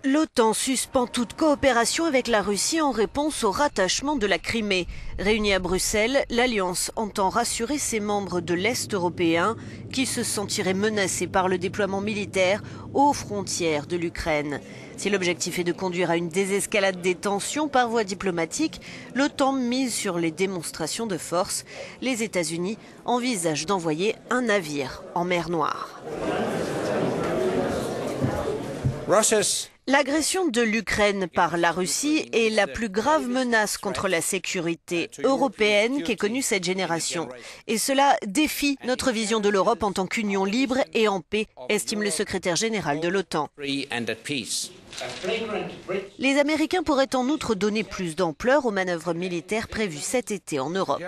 L'OTAN suspend toute coopération avec la Russie en réponse au rattachement de la Crimée. Réunie à Bruxelles, l'Alliance entend rassurer ses membres de l'Est européen qui se sentiraient menacés par le déploiement militaire aux frontières de l'Ukraine. Si l'objectif est de conduire à une désescalade des tensions par voie diplomatique, l'OTAN mise sur les démonstrations de force. Les États-Unis envisagent d'envoyer un navire en mer Noire. L'agression de l'Ukraine par la Russie est la plus grave menace contre la sécurité européenne qu'ait connue cette génération. Et cela défie notre vision de l'Europe en tant qu'union libre et en paix, estime le secrétaire général de l'OTAN. Les Américains pourraient en outre donner plus d'ampleur aux manœuvres militaires prévues cet été en Europe.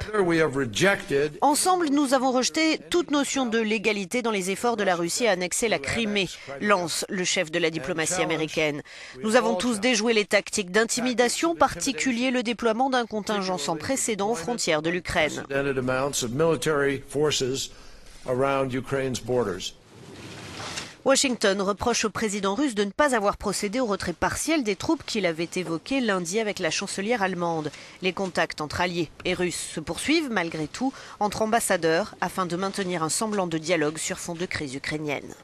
Ensemble, nous avons rejeté toute notion de légalité dans les efforts de la Russie à annexer la Crimée, lance le chef de la diplomatie américaine. Nous avons tous déjoué les tactiques d'intimidation, en particulier le déploiement d'un contingent sans précédent aux frontières de l'Ukraine. Washington reproche au président russe de ne pas avoir procédé au retrait partiel des troupes qu'il avait évoqué lundi avec la chancelière allemande. Les contacts entre alliés et russes se poursuivent malgré tout entre ambassadeurs afin de maintenir un semblant de dialogue sur fond de crise ukrainienne.